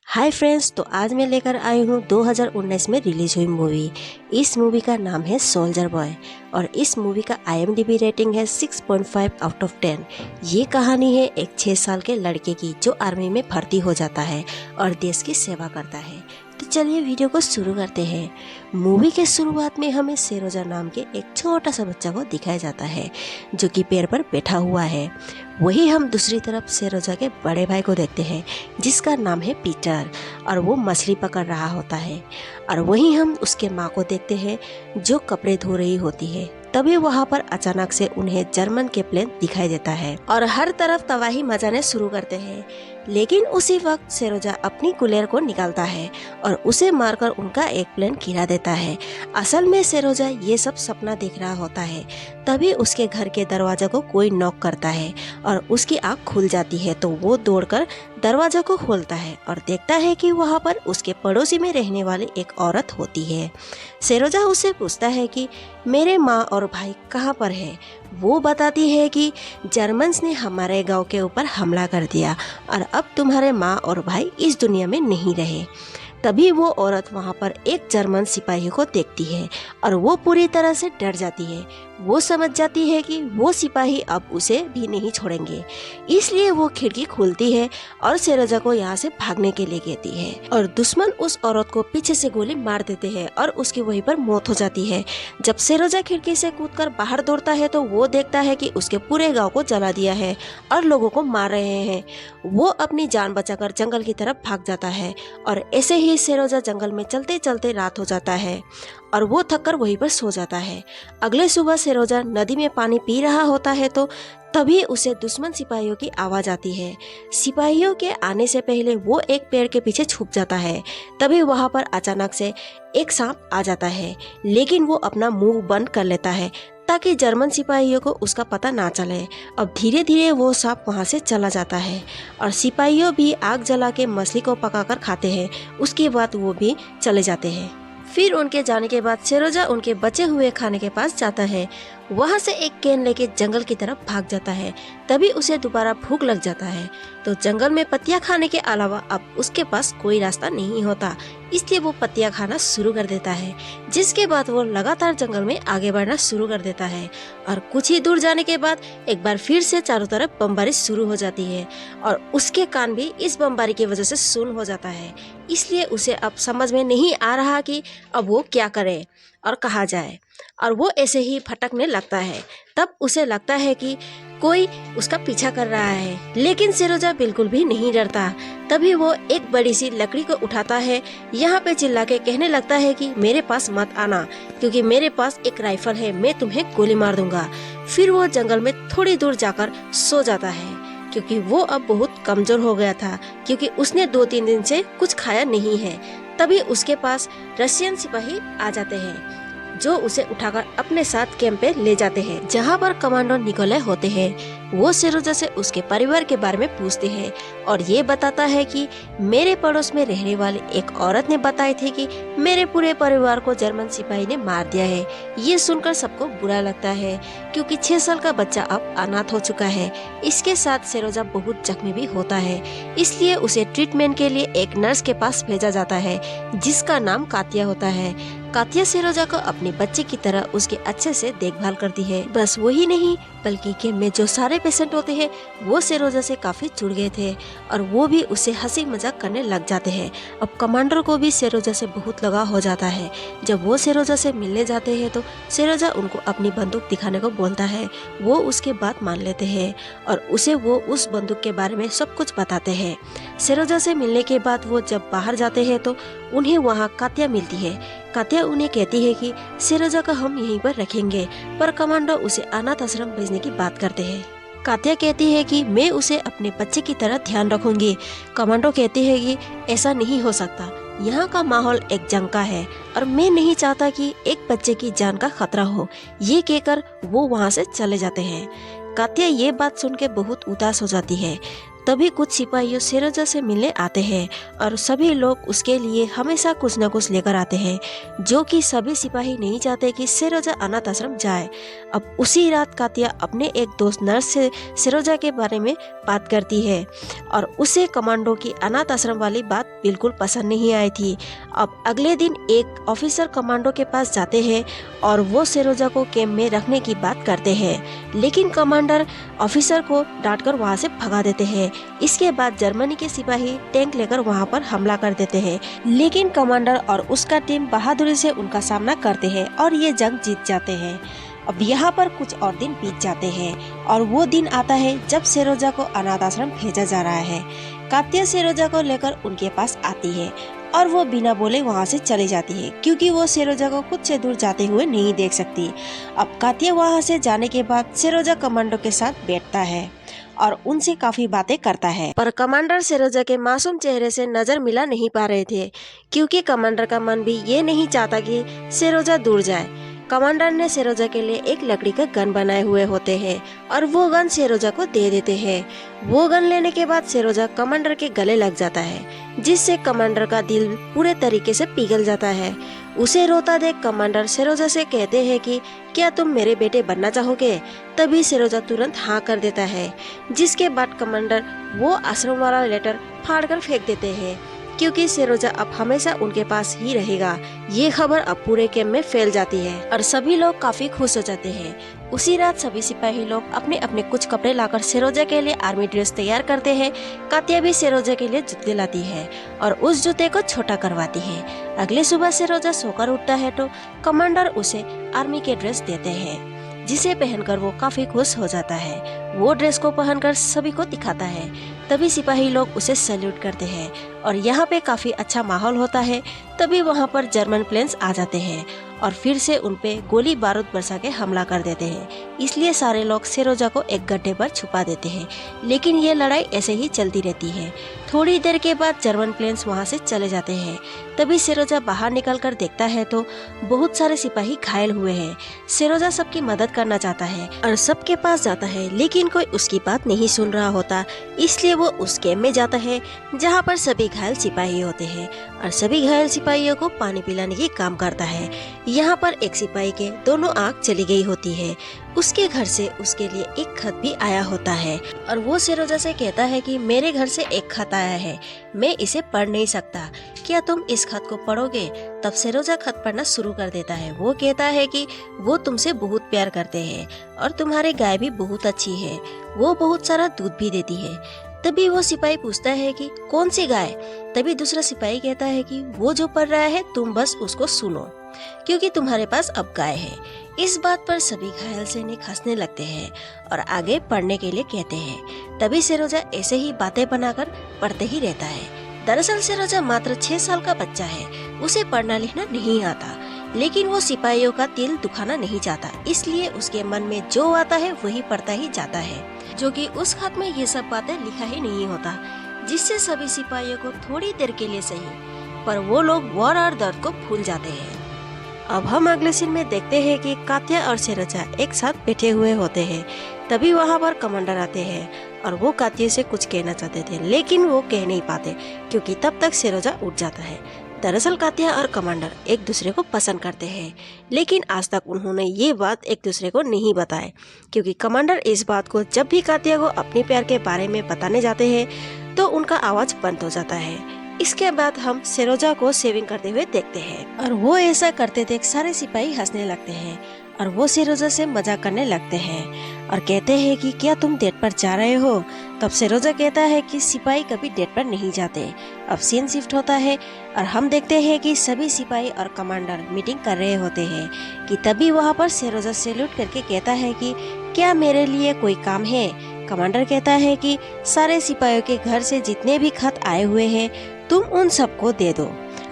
Hi friends, तो आज मैं लेकर आई हूँ 2019 में रिलीज हुई मूवी। इस मूवी का नाम है सोल्जर बॉय और इस मूवी का IMDb रेटिंग है 6.5 आउट ऑफ 10। ये कहानी है एक 6 साल के लड़के की जो आर्मी में भर्ती हो जाता है और देश की सेवा करता है। तो चलिए वीडियो को शुरू करते हैं। मूवी के शुरुआत में हमें सेरोजा नाम के एक छोटा सा बच्चा को दिखाया जाता है जो कि पेड़ पर बैठा हुआ है। वही हम दूसरी तरफ सेरोजा के बड़े भाई को देखते हैं जिसका नाम है पीटर और वो मछली पकड़ रहा होता है। और वहीं हम उसके माँ को देखते हैं जो कपड़े धो रही होती है। तभी वहाँ पर अचानक से उन्हें जर्मन के प्लेन दिखाई देता है और हर तरफ तबाही मचाने शुरू करते हैं। लेकिन उसी वक्त सेरोजा अपनी कुलेर को निकालता है और उसे मारकर उनका एक प्लेन गिरा देता है। असल में सेरोजा ये सब सपना देख रहा होता है। तभी उसके घर के दरवाजा को कोई नॉक करता है और उसकी आँख खुल जाती है। तो वो दौड़कर दरवाजा को खोलता है और देखता है कि वहाँ पर उसके पड़ोसी में रहने वाली एक औरत होती है। सेरोजा उससे पूछता है कि मेरे माँ और भाई कहाँ पर है। वो बताती है कि जर्मन्स ने हमारे गांव के ऊपर हमला कर दिया और अब तुम्हारे माँ और भाई इस दुनिया में नहीं रहे। तभी वो औरत वहाँ पर एक जर्मन सिपाही को देखती है और वो पूरी तरह से डर जाती है। वो समझ जाती है कि वो सिपाही अब उसे भी नहीं छोड़ेंगे, इसलिए वो खिड़की खोलती है और सेरोजा को यहाँ से भागने के लिए कहती है। और दुश्मन उस औरत को पीछे से गोली मार देते हैं और उसकी वहीं पर मौत हो जाती है। जब सेरोजा खिड़की से कूदकर बाहर दौड़ता है तो वो देखता है कि उसके पूरे गाँव को जला दिया है और लोगों को मार रहे हैं। वो अपनी जान बचाकर जंगल की तरफ भाग जाता है और ऐसे ही सेरोजा जंगल में चलते चलते रात हो जाता है और वो थककर वहीं पर सो जाता है। अगले सुबह सेरोजा नदी में पानी पी रहा होता है तो तभी उसे दुश्मन सिपाहियों की आवाज आती है। सिपाहियों के आने से पहले वो एक पेड़ के पीछे छुप जाता है। तभी वहां पर अचानक से एक सांप आ जाता है, लेकिन वो अपना मुंह बंद कर लेता है ताकि जर्मन सिपाहियों को उसका पता ना चले। अब धीरे धीरे वो सांप वहाँ से चला जाता है और सिपाहियों भी आग जला के मछली को पकाकर खाते हैं। उसके बाद वो भी चले जाते हैं। फिर उनके जाने के बाद सेरोजा उनके बचे हुए खाने के पास जाता है। वहाँ से एक कैन लेके जंगल की तरफ भाग जाता है। तभी उसे दोबारा भूख लग जाता है तो जंगल में पत्तियां खाने के अलावा अब उसके पास कोई रास्ता नहीं होता, इसलिए वो पत्तियां खाना शुरू कर देता है। जिसके बाद वो लगातार जंगल में आगे बढ़ना शुरू कर देता है और कुछ ही दूर जाने के बाद एक बार फिर से चारों तरफ बमबारी शुरू हो जाती है और उसके कान भी इस बमबारी की वजह से सुन्न हो जाता है। इसलिए उसे अब समझ में नहीं आ रहा कि अब वो क्या करे और कहाँ जाए और वो ऐसे ही भटकने लगता है। तब उसे लगता है कि कोई उसका पीछा कर रहा है, लेकिन सेरोजा बिल्कुल भी नहीं डरता। तभी वो एक बड़ी सी लकड़ी को उठाता है, यहाँ पे चिल्ला के कहने लगता है कि मेरे पास मत आना क्योंकि मेरे पास एक राइफल है, मैं तुम्हें गोली मार दूंगा। फिर वो जंगल में थोड़ी दूर जाकर सो जाता है क्योंकि वो अब बहुत कमजोर हो गया था क्योंकि उसने 2-3 दिन से कुछ खाया नहीं है। तभी उसके पास रशियन सिपाही आ जाते हैं जो उसे उठाकर अपने साथ कैंप पे ले जाते हैं जहाँ पर कमांडो निकोले होते हैं। वो सेरोजा से उसके परिवार के बारे में पूछते हैं और ये बताता है कि मेरे पड़ोस में रहने वाली एक औरत ने बताई थी कि मेरे पूरे परिवार को जर्मन सिपाही ने मार दिया है। ये सुनकर सबको बुरा लगता है क्योंकि 6 साल का बच्चा अब अनाथ हो चुका है। इसके साथ सेरोजा बहुत जख्मी भी होता है, इसलिए उसे ट्रीटमेंट के लिए एक नर्स के पास भेजा जाता है जिसका नाम कातिया होता है। कातिया सेरोजा को अपने बच्चे की तरह उसके अच्छे से देखभाल करती है। बस वही नहीं बल्कि कैंप में जो सारे पेशेंट होते हैं वो सेरोजा से काफी जुड़ गए थे और वो भी उससे हंसी मजाक करने लग जाते हैं। अब कमांडर को भी सेरोजा से बहुत लगाव हो जाता है। जब वो सेरोजा से मिलने जाते हैं तो सेरोजा उनको अपनी बंदूक दिखाने को बोलता है। वो उसके बात मान लेते हैं और उसे वो उस बंदूक के बारे में सब कुछ बताते हैं। सेरोजा से मिलने के बाद वो जब बाहर जाते हैं तो उन्हें वहाँ कातिया मिलती है। कातिया उन्हें कहती है कि सेरोजा को हम यहीं पर रखेंगे, पर कमांडो उसे अनाथ आश्रम भेजने की बात करते हैं। कातिया कहती है कि मैं उसे अपने बच्चे की तरह ध्यान रखूंगी। कमांडो कहती है कि ऐसा नहीं हो सकता, यहाँ का माहौल एक जंग का है और मैं नहीं चाहता कि एक बच्चे की जान का खतरा हो। ये कहकर वो वहाँ से चले जाते हैं। कातिया ये बात सुन के बहुत उदास हो जाती है। तभी कुछ सिपाही सेरोजा से मिलने आते हैं और सभी लोग उसके लिए हमेशा कुछ न कुछ लेकर आते हैं, जो कि सभी सिपाही नहीं चाहते कि सेरोजा अनाथ आश्रम जाए। अब उसी रात कातिया अपने एक दोस्त नर्स से सेरोजा के बारे में बात करती है और उसे कमांडो की अनाथ आश्रम वाली बात बिल्कुल पसंद नहीं आई थी। अब अगले दिन एक ऑफिसर कमांडो के पास जाते हैं और वो सेरोजा को कैंप में रखने की बात करते हैं, लेकिन कमांडर ऑफिसर को डांटकर वहां से भगा देते हैं। इसके बाद जर्मनी के सिपाही टैंक लेकर वहां पर हमला कर देते हैं, लेकिन कमांडर और उसका टीम बहादुरी से उनका सामना करते हैं और ये जंग जीत जाते हैं। अब यहाँ पर कुछ और दिन बीत जाते हैं और वो दिन आता है जब सेरोजा को अनाथ आश्रम भेजा जा रहा है। कात्या सेरोजा को लेकर उनके पास आती है और वो बिना बोले वहाँ से चली जाती है, क्योंकि वो सेरोजा को खुद से दूर जाते हुए नहीं देख सकती। अब कात्या वहाँ से जाने के बाद सेरोजा कमांडो के साथ बैठता है और उनसे काफी बातें करता है, पर कमांडर सेरोजा के मासूम चेहरे से नजर मिला नहीं पा रहे थे, क्योंकि कमांडर का मन भी ये नहीं चाहता कि सेरोजा दूर जाए। कमांडर ने सेरोजा के लिए एक लकड़ी का गन बनाए हुए होते हैं और वो गन सेरोजा को दे देते हैं। वो गन लेने के बाद सेरोजा कमांडर के गले लग जाता है, जिससे कमांडर का दिल पूरे तरीके से पिघल जाता है। उसे रोता देख कमांडर सेरोजा से कहते हैं कि क्या तुम मेरे बेटे बनना चाहोगे? तभी सेरोजा तुरंत हाँ कर देता है, जिसके बाद कमांडर वो आश्रम वाला लेटर फाड़कर फेंक देते हैं, क्योंकि सेरोजा अब हमेशा उनके पास ही रहेगा। ये खबर अब पूरे कैंप में फैल जाती है और सभी लोग काफी खुश हो जाते हैं। उसी रात सभी सिपाही लोग अपने अपने कुछ कपड़े लाकर सेरोजा के लिए आर्मी ड्रेस तैयार करते हैं। कात्या भी सेरोजा के लिए जूते लाती है और उस जूते को छोटा करवाती है। अगले सुबह सेरोजा सोकर उठता है तो कमांडर उसे आर्मी के ड्रेस देते हैं, जिसे पहनकर वो काफी खुश हो जाता है। वो ड्रेस को पहनकर सभी को दिखाता है। तभी सिपाही लोग उसे सैल्यूट करते हैं और यहाँ पे काफी अच्छा माहौल होता है। तभी वहाँ पर जर्मन प्लेन्स आ जाते हैं और फिर से उनपे गोली बारूद बरसा के हमला कर देते हैं। इसलिए सारे लोग सेरोजा को एक गड्ढे पर छुपा देते हैं, लेकिन ये लड़ाई ऐसे ही चलती रहती है। थोड़ी देर के बाद जर्मन प्लेन्स वहाँ से चले जाते हैं। तभी सेरोजा बाहर निकलकर देखता है तो बहुत सारे सिपाही घायल हुए हैं। सेरोजा सबकी मदद करना चाहता है और सबके पास जाता है, लेकिन कोई उसकी बात नहीं सुन रहा होता। इसलिए वो उस कैंप में जाता है जहाँ पर सभी घायल सिपाही होते हैं और सभी घायल सिपाहियों को पानी पिलाने की काम करता है। यहाँ पर एक सिपाही के दोनों आँख चली गई होती है। उसके घर से उसके लिए एक खत भी आया होता है और वो सेरोजा से कहता है कि मेरे घर से एक खत आया है, मैं इसे पढ़ नहीं सकता, क्या तुम इस खत को पढ़ोगे? तब सेरोजा खत पढ़ना शुरू कर देता है। वो कहता है कि वो तुमसे बहुत प्यार करते हैं और तुम्हारी गाय भी बहुत अच्छी है, वो बहुत सारा दूध भी देती है। तभी वो सिपाही पूछता है कि कौन सी गाय? तभी दूसरा सिपाही कहता है कि वो जो पढ़ रहा है तुम बस उसको सुनो, क्योंकि तुम्हारे पास अब गाय है। इस बात पर सभी घायल सैनिक हंसने लगते हैं और आगे पढ़ने के लिए कहते हैं। तभी सेरोजा ऐसे ही बातें बनाकर पढ़ते ही रहता है। दरअसल सेरोजा मात्र 6 साल का बच्चा है, उसे पढ़ना लिखना नहीं आता, लेकिन वो सिपाहियों का दिल दुखाना नहीं चाहता, इसलिए उसके मन में जो आता है वही पढ़ता ही जाता है, जो कि उस खत में ये सब बातें लिखा ही नहीं होता, जिससे सभी सिपाहियों को थोड़ी देर के लिए सही, पर वो लोग वॉर और दर्द को भूल जाते हैं। अब हम अगले सीन में देखते हैं कि कात्या और सेरोजा एक साथ बैठे हुए होते हैं। तभी वहाँ पर कमांडर आते हैं और वो कात्या से कुछ कहना चाहते थे, लेकिन वो कह नहीं पाते क्योंकि तब तक सेरोजा उठ जाता है। दरअसल कात्या और कमांडर एक दूसरे को पसंद करते हैं, लेकिन आज तक उन्होंने ये बात एक दूसरे को नहीं बताए, क्योंकि कमांडर इस बात को जब भी कात्या को अपने प्यार के बारे में बताने जाते हैं तो उनका आवाज बंद हो जाता है। इसके बाद हम सेरोजा को सेविंग करते हुए देखते हैं और वो ऐसा करते देख सारे सिपाही हंसने लगते हैं और वो सेरोजा से मजाक करने लगते हैं और कहते हैं कि क्या तुम डेट पर जा रहे हो? तब सेरोजा कहता है कि सिपाही कभी डेट पर नहीं जाते। अब सीन शिफ्ट होता है और हम देखते हैं कि सभी सिपाही और कमांडर मीटिंग कर रहे होते हैं कि तभी वहाँ पर सेरोजा सैल्यूट करके कहता है कि क्या मेरे लिए कोई काम है? कमांडर कहता है कि सारे सिपाहियों के घर से जितने भी खत आए हुए हैं तुम उन सबको दे दो,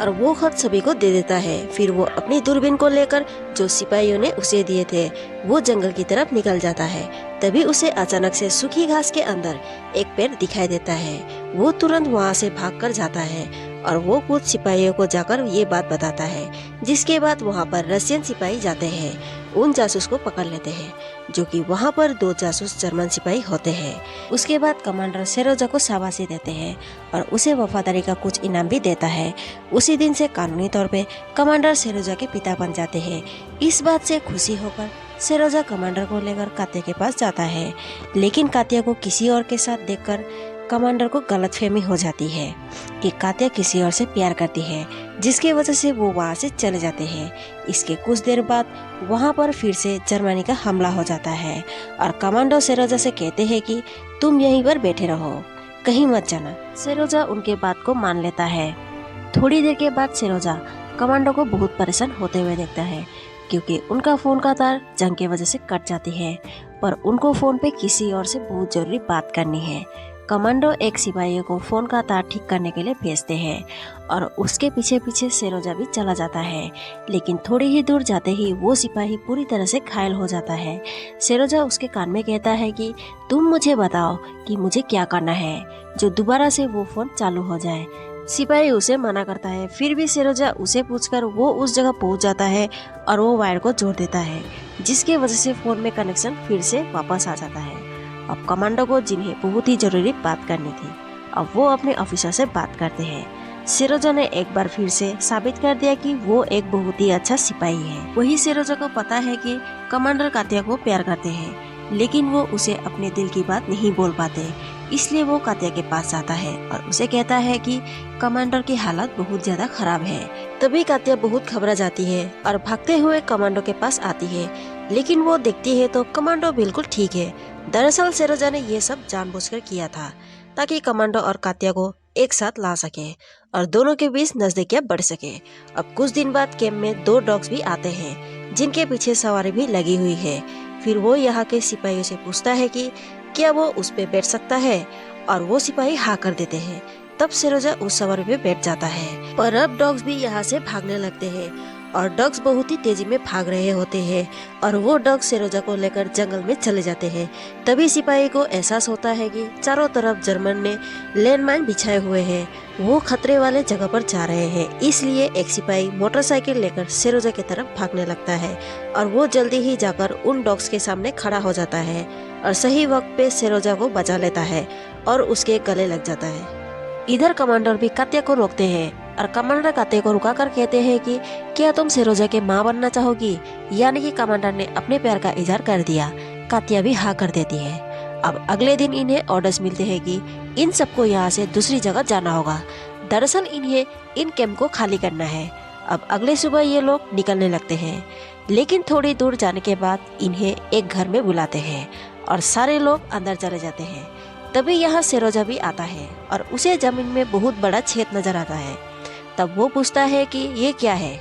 और वो खत सभी को दे देता है। फिर वो अपनी दूरबीन को लेकर जो सिपाहियों ने उसे दिए थे वो जंगल की तरफ निकल जाता है। तभी उसे अचानक से सूखी घास के अंदर एक पेड़ दिखाई देता है। वो तुरंत वहाँ से भागकर जाता है और वो कुछ सिपाहियों को जाकर ये बात बताता है जिसके बाद वहाँ पर रशियन सिपाही जाते हैं, उन जासूस को पकड़ लेते हैं, जो कि वहाँ पर 2 जासूस जर्मन सिपाही होते हैं। उसके बाद कमांडर सेरोजा को शाबाशी देते हैं और उसे वफादारी का कुछ इनाम भी देता है। उसी दिन से कानूनी तौर पे कमांडर सेरोजा के पिता बन जाते हैं। इस बात से खुशी होकर सेरोजा कमांडर को लेकर कात्या के पास जाता है, लेकिन कात्या को किसी और के साथ देखकर कमांडर को गलतफहमी हो जाती है कि कात्या किसी और से प्यार करती है, जिसकी वजह से वो वहाँ से चले जाते हैं। इसके कुछ देर बाद वहाँ पर फिर से जर्मनी का हमला हो जाता है और कमांडो सेरोजा से कहते हैं कि तुम यहीं पर बैठे रहो, कहीं मत जाना। सेरोजा उनके बात को मान लेता है। थोड़ी देर के बाद सेरोजा कमांडो को बहुत परेशान होते हुए देखता है, क्योंकि उनका फोन का तार जंग की वजह से कट जाती है, पर उनको फोन पे किसी और से बहुत जरूरी बात करनी है। कमांडो एक सिपाही को फोन का तार ठीक करने के लिए भेजते हैं और उसके पीछे पीछे सेरोजा भी चला जाता है, लेकिन थोड़ी ही दूर जाते ही वो सिपाही पूरी तरह से घायल हो जाता है। सेरोजा उसके कान में कहता है कि तुम मुझे बताओ कि मुझे क्या करना है, जो दोबारा से वो फोन चालू हो जाए। सिपाही उसे मना करता है, फिर भी सेरोजा उसे पूछकर वो उस जगह पहुंच जाता है और वो वायर को जोड़ देता है, जिसके वजह से फोन में कनेक्शन फिर से वापस आ जाता है। अब कमांडो को जिन्हें बहुत ही जरूरी बात करनी थी, अब वो अपने ऑफिसर से बात करते हैं। सेरोजा ने एक बार फिर से साबित कर दिया कि वो एक बहुत ही अच्छा सिपाही है। वही सेरोजा को पता है कि कमांडर कात्या को प्यार करते हैं, लेकिन वो उसे अपने दिल की बात नहीं बोल पाते, इसलिए वो कात्या के पास जाता है और उसे कहता है कि कमांडर की हालत बहुत ज्यादा खराब है। तभी कात्या बहुत घबरा जाती है और भागते हुए कमांडो के पास आती है, लेकिन वो देखती है तो कमांडो बिल्कुल ठीक है। दरअसल सेरोजा ने ये सब जानबूझकर किया था ताकि कमांडो और कात्या को एक साथ ला सके और दोनों के बीच नजदीकियां बढ़ सके। अब कुछ दिन बाद कैंप में 2 डॉग्स भी आते हैं, जिनके पीछे सवारी भी लगी हुई है। फिर वो यहाँ के सिपाहियों से पूछता है कि क्या वो उस पे बैठ सकता है, और वो सिपाही हाँ कर देते हैं। तब सेरोजा उस सवारी पे बैठ जाता है, पर अब डॉग्स भी यहाँ से भागने लगते हैं और डॉग्स बहुत ही तेजी में भाग रहे होते हैं और वो डॉग सेरोजा को लेकर जंगल में चले जाते हैं। तभी सिपाही को एहसास होता है कि चारों तरफ जर्मन ने लैंडमाइन बिछाए हुए हैं, वो खतरे वाले जगह पर जा रहे हैं। इसलिए एक सिपाही मोटरसाइकिल लेकर सेरोजा की तरफ भागने लगता है और वो जल्दी ही जाकर उन डॉग्स के सामने खड़ा हो जाता है और सही वक्त पे सेरोजा को बचा लेता है और उसके गले लग जाता है। इधर कमांडर भी कात्या को रोकते हैं और कमांडर कात्या को रुकाकर कहते हैं कि क्या तुम सेरोजा के माँ बनना चाहोगी। यानी कि कमांडर ने अपने प्यार का इजहार कर दिया। कात्या भी हाँ कर देती है। अब अगले दिन इन्हें ऑर्डर्स मिलते हैं कि इन सबको यहाँ से दूसरी जगह जाना होगा। दरअसल इन्हें इन कैंप को खाली करना है। अब अगले सुबह ये लोग निकलने लगते हैं, लेकिन थोड़ी दूर जाने के बाद इन्हें एक घर में बुलाते हैं और सारे लोग अंदर चले जाते हैं। तभी यहाँ सेरोजा भी आता है और उसे जमीन में बहुत बड़ा छेद नजर आता है। तब वो पूछता है कि ये क्या है।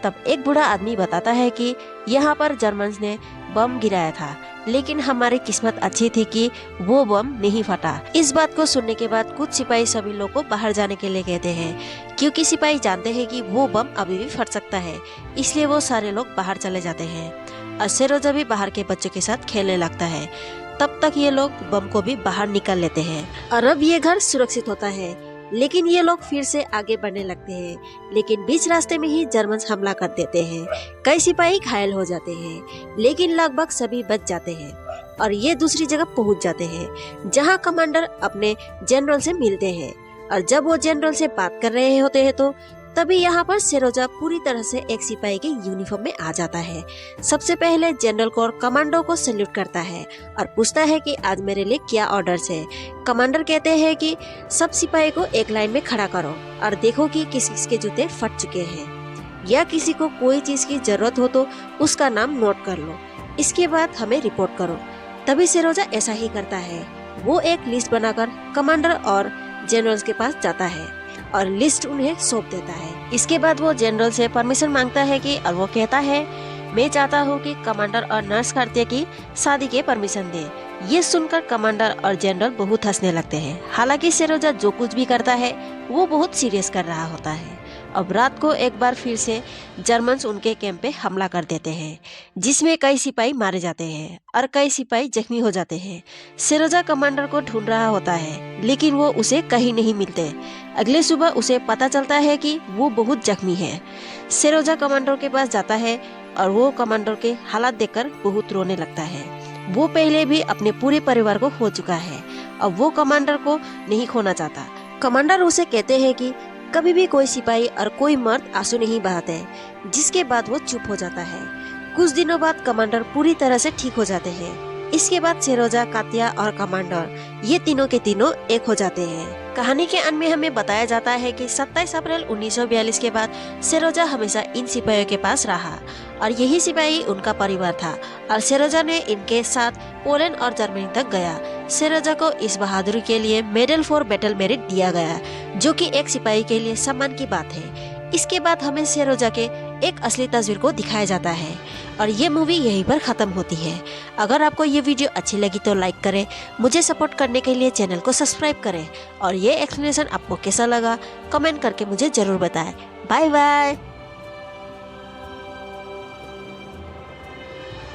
तब एक बूढ़ा आदमी बताता है कि यहाँ पर जर्मन्स ने बम गिराया था, लेकिन हमारी किस्मत अच्छी थी कि वो बम नहीं फटा। इस बात को सुनने के बाद कुछ सिपाही सभी लोग को बाहर जाने के लिए कहते हैं, क्योंकि सिपाही जानते हैं कि वो बम अभी भी फट सकता है। इसलिए वो सारे लोग बाहर चले जाते हैं और सेरोजा भी बाहर के बच्चों के साथ खेलने लगता है। तब तक ये लोग बम को भी बाहर निकाल लेते हैं और अब ये घर सुरक्षित होता है। लेकिन ये लोग फिर से आगे बढ़ने लगते हैं, लेकिन बीच रास्ते में ही जर्मन हमला कर देते हैं। कई सिपाही घायल हो जाते हैं, लेकिन लगभग सभी बच जाते हैं और ये दूसरी जगह पहुंच जाते हैं, जहां कमांडर अपने जनरल से मिलते हैं। और जब वो जनरल से बात कर रहे होते हैं तो तभी यहाँ पर सेरोजा पूरी तरह से एक सिपाही के यूनिफॉर्म में आ जाता है। सबसे पहले जनरल कोर कमांडो को सैल्यूट करता है और पूछता है कि आज मेरे लिए क्या ऑर्डर्स है। कमांडर कहते हैं कि सब सिपाही को एक लाइन में खड़ा करो और देखो कि किस किस के जूते फट चुके हैं, या किसी को कोई चीज की जरूरत हो तो उसका नाम नोट कर लो, इसके बाद हमें रिपोर्ट करो। तभी सेरोजा ऐसा ही करता है। वो एक लिस्ट बनाकर कमांडर और जनरल्स के पास जाता है और लिस्ट उन्हें सौंप देता है। इसके बाद वो जनरल से परमिशन मांगता है कि, और वो कहता है मैं चाहता हूँ कि कमांडर और नर्स कात्या की शादी के परमिशन दे। ये सुनकर कमांडर और जनरल बहुत हंसने लगते हैं। हालांकि सेरोजा जो कुछ भी करता है वो बहुत सीरियस कर रहा होता है अब रात को एक बार फिर से जर्मन्स उनके कैंप पे हमला कर देते हैं, जिसमें कई सिपाही मारे जाते हैं और कई सिपाही जख्मी हो जाते हैं। सेरोजा कमांडर को ढूंढ रहा होता है, लेकिन वो उसे कहीं नहीं मिलते। अगले सुबह उसे पता चलता है कि वो बहुत जख्मी है। सेरोजा कमांडर के पास जाता है और वो कमांडर के हालात देखकर बहुत रोने लगता है। वो पहले भी अपने पूरे परिवार को खो चुका है, अब वो कमांडर को नहीं खोना चाहता। कमांडर उसे कहते हैं कि कभी भी कोई सिपाही और कोई मर्द आंसू नहीं बहाते, जिसके बाद वो चुप हो जाता है। कुछ दिनों बाद कमांडर पूरी तरह से ठीक हो जाते हैं। इसके बाद सेरोजा, कातिया और कमांडर ये तीनों के तीनों एक हो जाते हैं। कहानी के अंत में हमें बताया जाता है कि 27 अप्रैल 1942 के बाद सेरोजा हमेशा इन सिपाहियों के पास रहा और यही सिपाही उनका परिवार था और सेरोजा ने इनके साथ पोलैंड और जर्मनी तक गया। सेरोजा को इस बहादुरी के लिए मेडल फॉर बैटल मेरिट दिया गया, जो कि एक सिपाही के लिए सम्मान की बात है। इसके बाद हमें सेरोजा के एक असली तस्वीर को दिखाया जाता है और ये मूवी यहीं पर खत्म होती है। अगर आपको ये वीडियो अच्छी लगी तो लाइक करें, मुझे सपोर्ट करने के लिए चैनल को सब्सक्राइब करें और ये एक्सप्लेनेशन आपको कैसा लगा कमेंट करके मुझे जरूर बताएं। Bye bye.